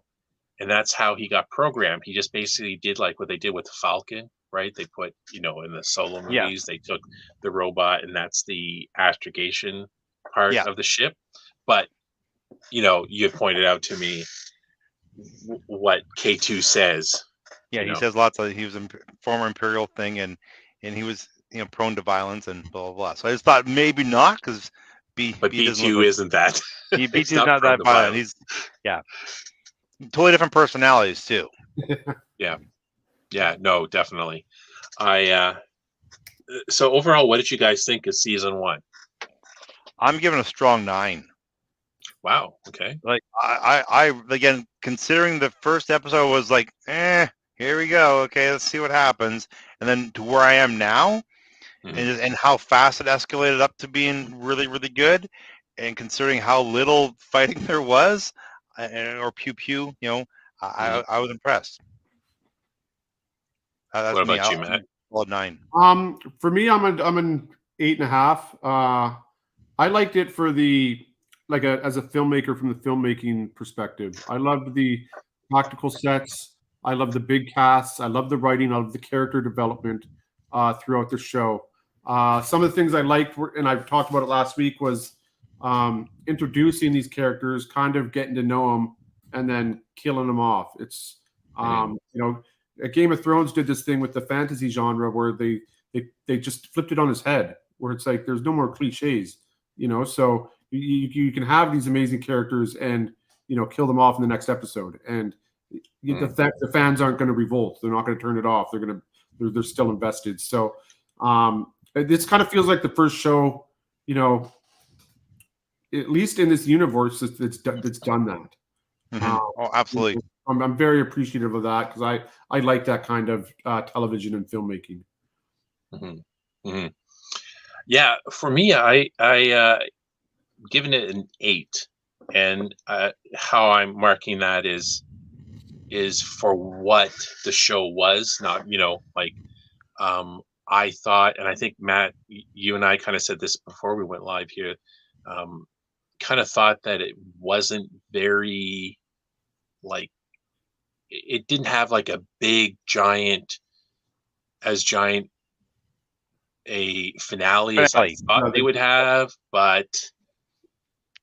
And that's how he got programmed. He just basically did like what they did with the Falcon, right? They put, in the solo movies, they took the robot, and that's the astrogation part of the ship. But, you had pointed out to me what K2 says. Yeah, he says lots of. He was a former Imperial thing, and he was prone to violence and blah blah blah. So I just thought maybe not because B2 isn't that. B2 is not that violent. He's totally different personalities too. Yeah, no, definitely. So overall, what did you guys think of season 1? I'm giving a strong 9. Wow. Okay. Like I again, considering the first episode was like, here we go. Okay, let's see what happens. And then to where I am now, and how fast it escalated up to being really, really good, and considering how little fighting there was, or pew pew, I was impressed. That's what about you, Matt? Well, 9. For me, I'm an 8.5. I liked it for as a filmmaker from the filmmaking perspective. I loved the practical sets. I love the big casts. I love the writing. I love the character development throughout the show. Some of the things I liked, and I talked about it last week, was introducing these characters, kind of getting to know them, and then killing them off. It's Game of Thrones did this thing with the fantasy genre where they just flipped it on his head, where it's like there's no more cliches, So you can have these amazing characters and kill them off in the next episode, and the fans aren't going to revolt. They're not going to turn it off. They're still invested. So this kind of feels like the first show, at least in this universe that's done that. Oh, absolutely. I'm very appreciative of that because I like that kind of television and filmmaking. Yeah, for me, I given it an 8, and how I'm marking that is for what the show was, not I thought, and I think Matt, you and I kind of said this before we went live here, kind of thought that it wasn't very it didn't have like a big giant a finale as I thought they would have, but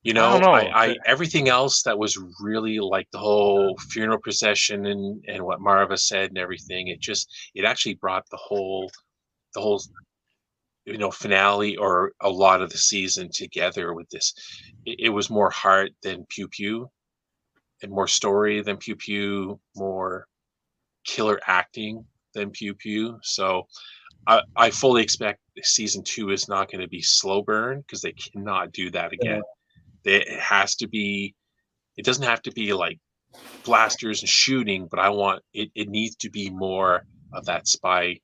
I everything else that was really like the whole funeral procession and what Marva said and everything, it actually brought the whole finale or a lot of the season together with this. It was more heart than pew pew, and more story than pew pew, more killer acting than pew pew. So I fully expect season 2 is not going to be slow burn because they cannot do that again. It doesn't have to be like blasters and shooting, but it needs to be more of that spy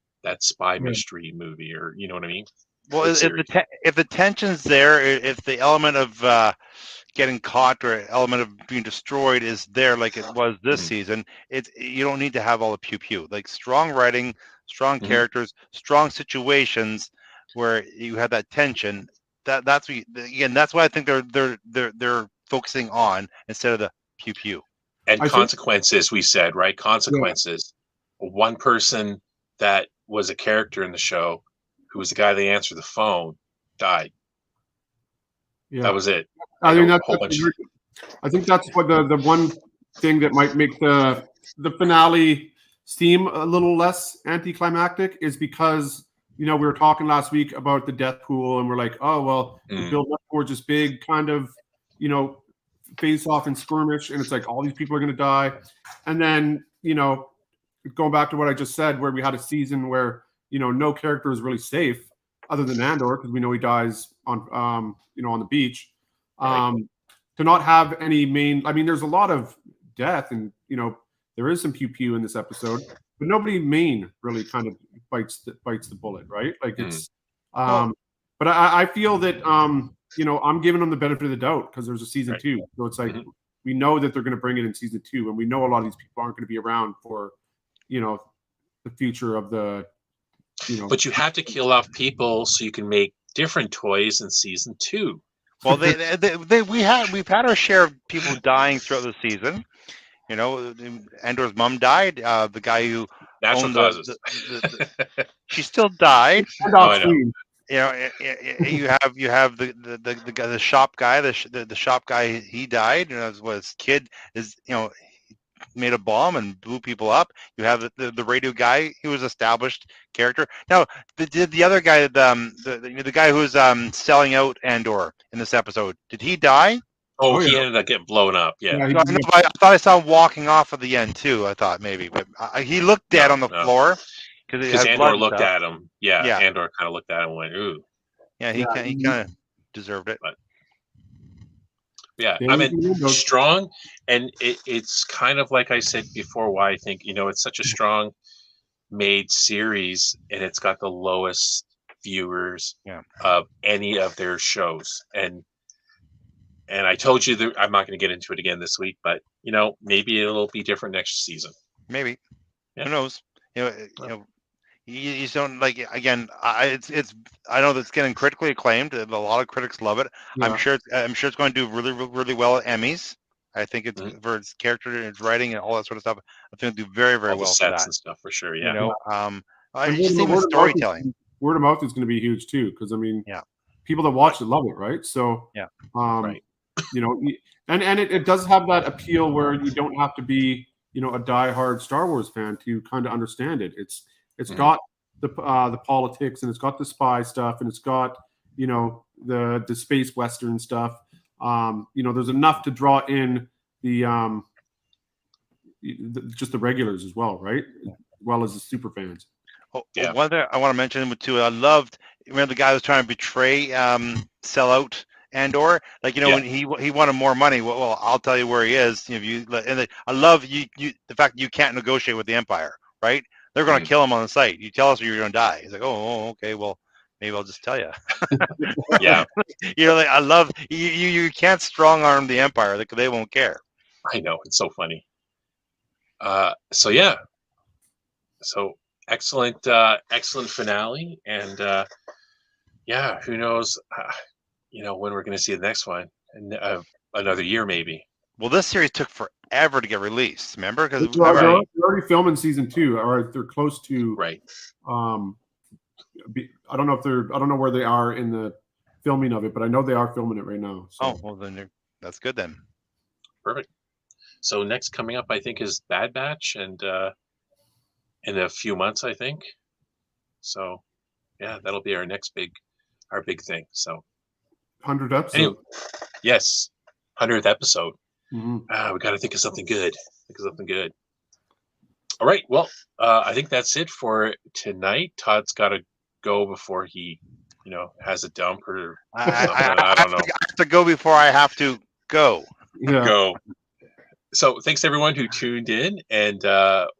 mystery movie, or you know what I mean? Well, if the tension's there, if the element of getting caught or element of being destroyed is there like it was this season, you don't need to have all the pew pew. Like strong writing, strong characters, strong situations where you have that tension. That's why I think they're focusing on instead of the pew pew. And consequences, we said, right? Consequences. Yeah. One person that was a character in the show, who was the guy that answered the phone, died. Yeah. That was it. I mean, it's I think that's what the one thing that might make the finale seem a little less anticlimactic is because we were talking last week about the death pool, and we're like, oh well, we build up towards this big kind of face off and skirmish, and it's like all these people are going to die, and then going back to what I just said, where we had a season where no character is really safe other than Andor because we know he dies on on the beach. To not have any main, I mean, there's a lot of death, and there is some pew pew in this episode, but nobody main really kind of bites the bullet, right? Like it's, but I feel that I'm giving them the benefit of the doubt because there's a season 2, so it's like we know that they're going to bring it in season 2, and we know a lot of these people aren't going to be around for the future of the But you have to kill off people so you can make different toys in season 2. Well, we've had our share of people dying throughout the season. Andor's mom died. The guy who natural causes. She still died. I know. You have the guy, the shop guy. The shop guy, he died. His kid is made a bomb and blew people up. You have the radio guy. He was established character. Now the other guy, the guy who was selling out Andor in this episode, did he die? Oh, he ended up getting blown up. Yeah. I thought I saw him walking off at the end too. I thought maybe, but he looked dead on the floor because Andor looked at him. Yeah, Andor kind of looked at him and went, "Ooh." Yeah, he kind of deserved it. But, yeah, I mean, strong, and it's kind of like I said before. Why I think it's such a strong made series, and it's got the lowest viewers of any of their shows, and I told you that I'm not going to get into it again this week, but maybe it'll be different next season. Maybe, who knows? You just don't like again. It's I know that's getting critically acclaimed. A lot of critics love it. Yeah. I'm sure it's going to do really, really well at Emmys. I think it's for its character and its writing and all that sort of stuff. I think it'll do very, very all well the for sets that. and stuff for sure. Yeah. Just even storytelling. Word of mouth is going to be huge too, because I mean, people that watch it love it, right? So right. And it does have that appeal where you don't have to be a diehard Star Wars fan to kind of understand it. It's got the politics, and it's got the spy stuff, and it's got the space western stuff. There's enough to draw in the just the regulars as well, right? As well as the super fans. Oh, yeah. One thing I want to mention too, I loved. Remember the guy who was trying to betray, sell out Andor? Like when he wanted more money. Well, I'll tell you where he is. I love you the fact that you can't negotiate with the Empire, right? They're going to kill him on the site. You tell us or you're going to die. He's like, oh, okay. Well, maybe I'll just tell you. Yeah. I love you can't strong arm the Empire. They won't care. I know. It's so funny. So excellent finale. And who knows, when we're going to see the next one. And another year, maybe. Well, this series took forever to get released. Remember, because they're already filming season 2, or they're close to. Right. I don't know where they are in the filming of it, but I know they are filming it right now. So. Oh well, then that's good then. Perfect. So next coming up, I think, is Bad Batch, and in a few months, I think. So, that'll be our next big thing. So, 100th episode. Anyway, yes, 100th episode. We got to think of something good. All right. Well, I think that's it for tonight. Todd's got to go before he, has a dump or I don't know. I have to go before I have to go. Yeah. Go. So thanks everyone who tuned in, and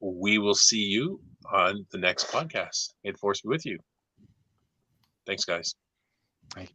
we will see you on the next podcast. May the Force be with you. Thanks, guys. Bye.